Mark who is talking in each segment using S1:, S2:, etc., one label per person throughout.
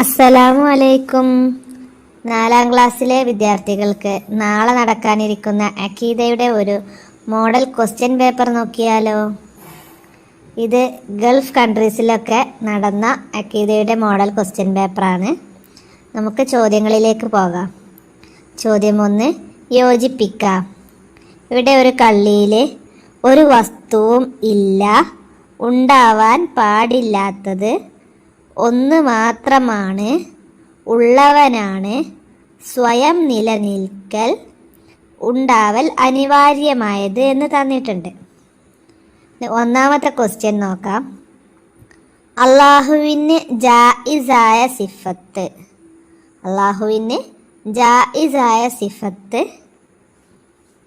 S1: അസ്സലാമു അലൈക്കും. 4ാം ക്ലാസ്സിലെ വിദ്യാർത്ഥികൾക്ക് നാളെ നടക്കാനിരിക്കുന്ന അഖീദയുടെ ഒരു മോഡൽ ക്വസ്റ്റ്യൻ പേപ്പർ നോക്കിയാലോ. ഇത് ഗൾഫ് കൺട്രീസിലൊക്കെ നടന്ന അഖീദയുടെ മോഡൽ ക്വസ്റ്റ്യൻ പേപ്പറാണ്. നമുക്ക് ചോദ്യങ്ങളിലേക്ക് പോകാം. ചോദ്യം 1, യോജിപ്പിക്കാം. ഇവിടെ ഒരു കള്ളിയിൽ ഒരു വസ്തുവും ഇല്ല, ഉണ്ടാവാൻ പാടില്ലാത്തത് ഒന്ന് മാത്രമാണ്, ഉള്ളവനാണ്, സ്വയം നിലനിൽക്കൽ, ഉണ്ടാവൽ അനിവാര്യമായത് എന്ന് തന്നിട്ടുണ്ട്. ഒന്നാമത്തെ ക്വസ്റ്റ്യൻ നോക്കാം. അള്ളാഹുവിന് ജായിസായ സിഫത്ത്. അള്ളാഹുവിന് ജായിസായ സിഫത്ത്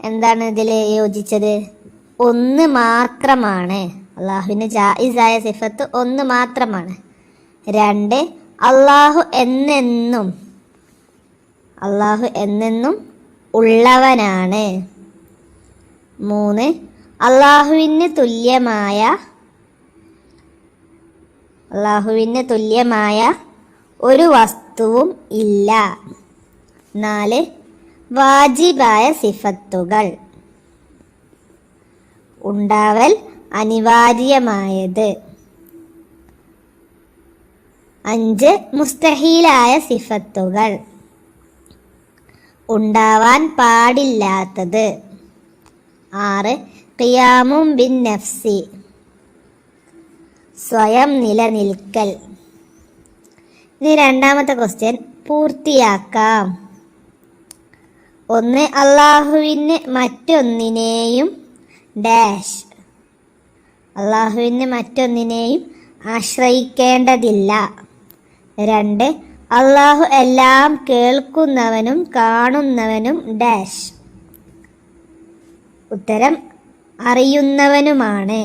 S1: എന്താണ് ഇതിൽ യോജിച്ചത്? ഒന്ന് മാത്രമാണ്. അള്ളാഹുവിന് ജായിസായ സിഫത്ത് ഒന്ന് മാത്രമാണ്. 2, അള്ളാഹു എന്നെന്നും ഉള്ളവനാണ്. 3, അള്ളാഹുവിന് തുല്യമായ ഒരു വസ്തുവും ഇല്ല. 4, വാജിബായ സിഫത്തുകൾ. ഉണ്ടാവൽ അനിവാര്യമായത്. 5, മുസ്തഹീലായ സിഫത്തുകൾ. ഉണ്ടാവാൻ പാടില്ലാത്തത്. 6, ഖിയാമും ബിൻ നഫ്സി, സ്വയം നിലനിൽക്കൽ. ഇനി രണ്ടാമത്തെ ക്വസ്റ്റ്യൻ പൂർത്തിയാക്കാം. 1, അള്ളാഹുവിന് മറ്റൊന്നിനെയും ആശ്രയിക്കേണ്ടതില്ല. 2, അള്ളാഹു എല്ലാം കേൾക്കുന്നവനും കാണുന്നവനും ഉത്തരം അറിയുന്നവനുമാണ്.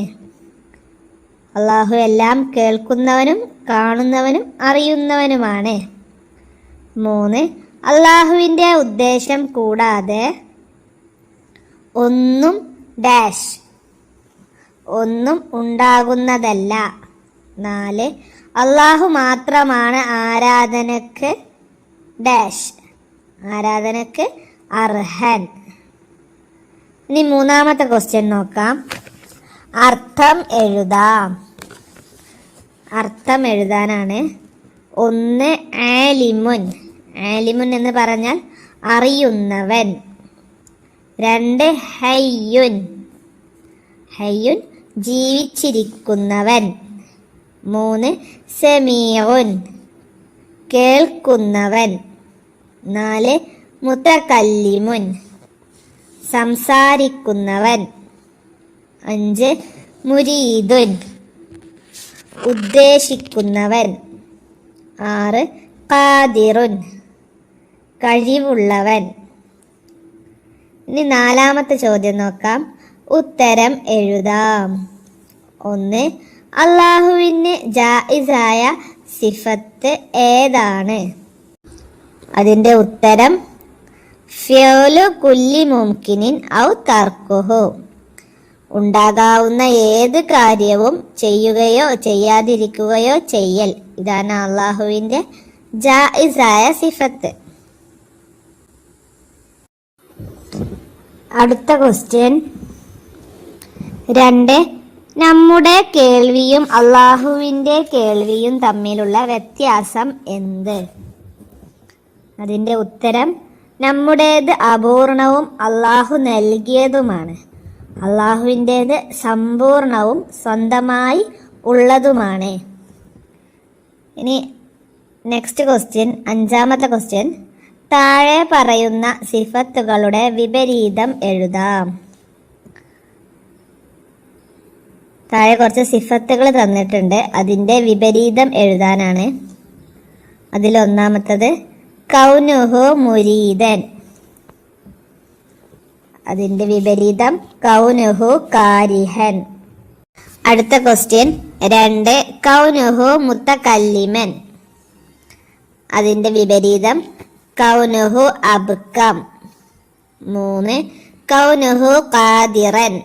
S1: അള്ളാഹു എല്ലാം കേൾക്കുന്നവനും കാണുന്നവനും അറിയുന്നവനുമാണ്. 3, അള്ളാഹുവിൻ്റെ ഉദ്ദേശം കൂടാതെ ഒന്നും ഉണ്ടാകുന്നതല്ല. 4, അള്ളാഹു മാത്രമാണ് ആരാധനക്ക് അർഹൻ. ഇനി മൂന്നാമത്തെ ക്വസ്റ്റ്യൻ നോക്കാം. അർത്ഥം എഴുതാനാണ്. 1, ആലിമുൻ എന്ന് പറഞ്ഞാൽ അറിയുന്നവൻ. 2, ഹയ്യുൻ ജീവിച്ചിരിക്കുന്നവൻ. 3, സമീഉൻ കേൾക്കുന്നവൻ. 4, മുതകല്ലിമുൻ സംസാരിക്കുന്നവൻ. 5, മുരീദുൻ ഉദ്ദേശിക്കുന്നവൻ. 6, ഖാദിറുൻ കഴിവുള്ളവൻ. ഇനി നാലാമത്തെ ചോദ്യം നോക്കാം. ഉത്തരം എഴുതാം. 1, അള്ളാഹുവിന് ജായിസായ സിഫത്ത് ഏതാണ്? അതിൻ്റെ ഉത്തരം ഫിഅലു കുല്ലി മുംകിനിൻ ഔ തർക്കുഹു, ഉണ്ടാകാവുന്ന ഏത് കാര്യവും ചെയ്യുകയോ ചെയ്യാതിരിക്കുകയോ ചെയ്യൽ. ഇതാണ് അള്ളാഹുവിൻ്റെ ജായിസായ സിഫത്ത്. അടുത്ത ക്വസ്റ്റ്യൻ 2, നമ്മുടെ കേൾവിയും അള്ളാഹുവിൻ്റെ കേൾവിയും തമ്മിലുള്ള വ്യത്യാസം എന്ത്? അതിൻ്റെ ഉത്തരം നമ്മുടേത് അപൂർണവും അള്ളാഹു നൽകിയതുമാണ്. അള്ളാഹുവിൻ്റേത് സമ്പൂർണവും സ്വന്തമായി ഉള്ളതുമാണ്. ഇനി നെക്സ്റ്റ് ക്വസ്റ്റ്യൻ, അഞ്ചാമത്തെ ക്വസ്റ്റ്യൻ. താഴെ പറയുന്ന സിഫത്തുകളുടെ വിപരീതം എഴുതാം. താഴെ കുറച്ച് സിഫത്തുകൾ തന്നിട്ടുണ്ട്, അതിൻ്റെ വിപരീതം എഴുതാനാണ്. അതിലൊന്നാമത്തത് കൗനുഹു മുരീദൻ, അതിൻ്റെ വിപരീതം കൗനുഹു കാരിഹൻ. അടുത്ത ക്വസ്റ്റ്യൻ 2, കൗനുഹു മുതകല്ലിമൻ, അതിൻ്റെ വിപരീതം കൗനുഹു അബ്കം. 3, കൗനുഹു ഖാദിറൻ,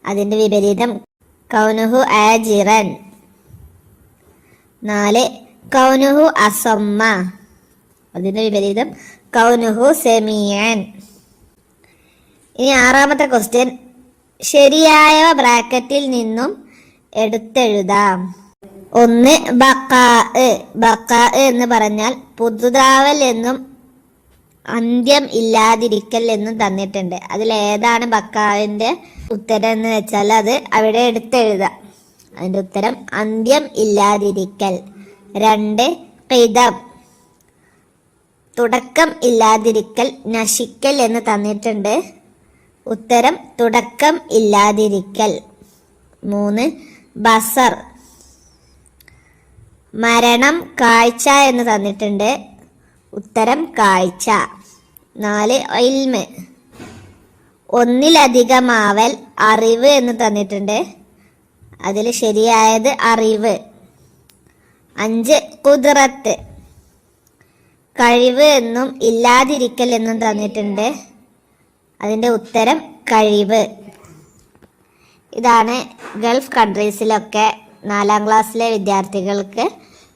S1: അതിൻ്റെ വിപരീതം കൗനുഹു ആജിറൻ. 4 കൗനുഹു അസമ്മ, അതിന്റെ വിപരീതം കൗനുഹു സെമിയൻ. ഇനി 6ാമത്തെ ക്വസ്റ്റ്യൻ, ശരിയായ ബ്രാക്കറ്റിൽ നിന്നും എടുത്തെഴുതാം. 1 ബക്കാ. ബക്കാ എന്ന് പറഞ്ഞാൽ പുതുതാവൽ എന്നും അന്ത്യം ഇല്ലാതിരിക്കൽ എന്നും തന്നിട്ടുണ്ട്. അതിലേതാണ് ബക്കാവിന്റെ ഉത്തരം എന്ന് വെച്ചാൽ അത് അവിടെ എടുത്തെഴുതാം. അതിന്റെ ഉത്തരം അന്ത്യം ഇല്ലാതിരിക്കൽ. 2 ഖിദം, തുടക്കം ഇല്ലാതിരിക്കൽ, നശിക്കൽ എന്ന് തന്നിട്ടുണ്ട്. ഉത്തരം തുടക്കം ഇല്ലാതിരിക്കൽ. 3 ബസർ, മരണം, കാഴ്ച എന്ന് തന്നിട്ടുണ്ട്. ഉത്തരം കാഴ്ച. 4 ഇൽമ്, ഒന്നിലധികമാവൽ, അറിവ് എന്ന് തന്നിട്ടുണ്ട്. അതിൽ ശരിയായത് അറിവ്. 5 ഖുദ്റത്ത്, കഴിവ് എന്നും ഇല്ലാതിരിക്കൽ എന്നും തന്നിട്ടുണ്ട്. അതിൻ്റെ ഉത്തരം കഴിവ്. ഇതാണ് ഗൾഫ് കൺട്രീസിലൊക്കെ 4ാം ക്ലാസ്സിലെ വിദ്യാർത്ഥികൾക്ക്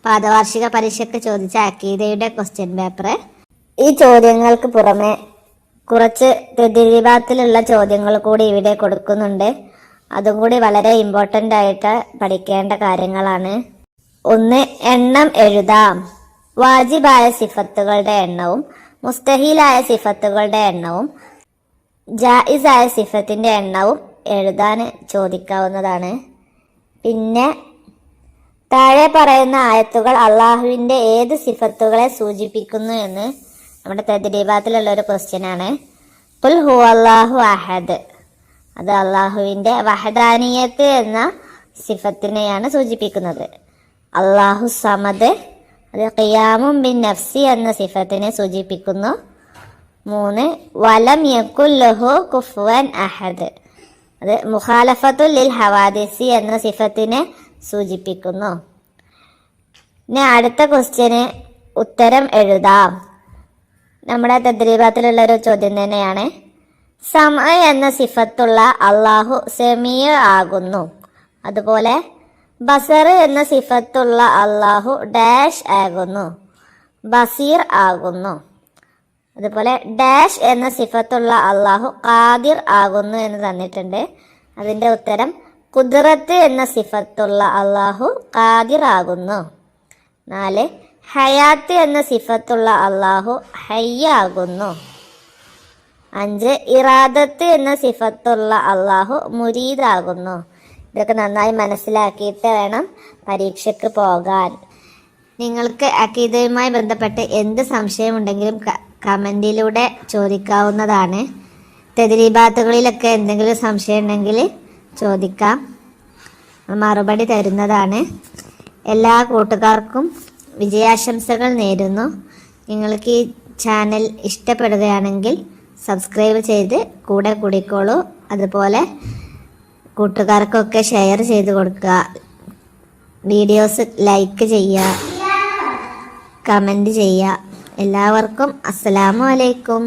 S1: പാദവാർഷിക പരീക്ഷയ്ക്ക് ചോദിച്ച അക്കീദയുടെ ക്വസ്റ്റ്യൻ പേപ്പർ. ഈ ചോദ്യങ്ങൾക്ക് പുറമെ കുറച്ച് തെദ്രീബാത്തിലുള്ള ചോദ്യങ്ങൾ കൂടി ഇവിടെ കൊടുക്കുന്നുണ്ട്. അതും കൂടി വളരെ ഇമ്പോർട്ടൻ്റ് ആയിട്ട് പഠിക്കേണ്ട കാര്യങ്ങളാണ്. 1 എണ്ണം എഴുതാം. വാജിബായ സിഫത്തുകളുടെ എണ്ണവും മുസ്തഹീലായ സിഫത്തുകളുടെ എണ്ണവും ജായിസായ സിഫത്തിന്റെ എണ്ണവും എഴുതാൻ ചോദിക്കാവുന്നതാണ്. പിന്നെ താഴെ പറയുന്ന ആയത്തുകൾ അള്ളാഹുവിൻ്റെ ഏത് സിഫത്തുകളെ സൂചിപ്പിക്കുന്നു എന്ന് നമ്മുടെ തദ്രീബാത്തിലുള്ള ഒരു ക്വസ്റ്റ്യൻ ആണ്. ഖുൽ ഹുവല്ലാഹു അഹദ്, അത് അള്ളാഹുവിൻ്റെ വഹദാനിയത്ത് എന്ന സിഫത്തിനെയാണ് സൂചിപ്പിക്കുന്നത്. അള്ളാഹു സമദ്, അത് ഖിയാമും ബിൻ നഫ്സി എന്ന സിഫത്തിനെ സൂചിപ്പിക്കുന്നു. 3 വലം യകുൽ ലഹു കുഫുവൻ അഹദ്, അത് മുഖാലഫത്തുൽ ലിൽ ഹവാദിസി എന്ന സിഫത്തിനെ സൂചിപ്പിക്കുന്നു. ഇനി അടുത്ത ക്വസ്റ്റ്യന് ഉത്തരം എഴുതാം. നമ്മുടെ തദ്രീബാത്തിലുള്ള ഒരു ചോദ്യം തന്നെയാണ്. സമ എന്ന സിഫത്തുള്ള അള്ളാഹു സമീഅ ആകുന്നു. അതുപോലെ ബസർ എന്ന സിഫത്തുള്ള അള്ളാഹു ഡാഷ് ആകുന്നു, ബസീർ ആകുന്നു. അതുപോലെ ഡാഷ് എന്ന സിഫത്തുള്ള അള്ളാഹു ഖാദിർ ആകുന്നു എന്ന് തന്നിട്ടുണ്ട്. അതിൻ്റെ ഉത്തരം ഖുദ്റത്ത് എന്ന സിഫത്തുള്ള അള്ളാഹു ഖാദിർ ആകുന്നു. 4 ഹയാത്ത് എന്ന സിഫത്തുള്ള അള്ളാഹു ഹയ്യ ആകുന്നു. 5 ഇറാദത്ത് എന്ന സിഫത്തുള്ള അള്ളാഹു മുരീദ് ആകുന്നു. ഇതൊക്കെ നന്നായി മനസ്സിലാക്കിയിട്ട് വേണം പരീക്ഷയ്ക്ക് പോകാൻ. നിങ്ങൾക്ക് അഖീദയുമായി ബന്ധപ്പെട്ട് എന്ത് സംശയമുണ്ടെങ്കിലും കമൻറ്റിലൂടെ ചോദിക്കാവുന്നതാണ്. തദ്രീബാത്തുകളിലൊക്കെ എന്തെങ്കിലും സംശയം ഉണ്ടെങ്കിൽ ചോദിക്കാം, മറുപടി തരുന്നതാണ്. എല്ലാ കൂട്ടുകാർക്കും വിജയാശംസകൾ നേരുന്നു. നിങ്ങൾക്ക് ഈ ചാനൽ ഇഷ്ടപ്പെടുകയാണെങ്കിൽ സബ്സ്ക്രൈബ് ചെയ്ത് കൂടെ കൂടിക്കോളൂ. അതുപോലെ കൂട്ടുകാർക്കൊക്കെ ഷെയർ ചെയ്ത് കൊടുക്കുക. വീഡിയോസ് ലൈക്ക് ചെയ്യുക, കമൻറ്റ് ചെയ്യുക. എല്ലാവർക്കും അസ്സലാമു അലൈക്കും.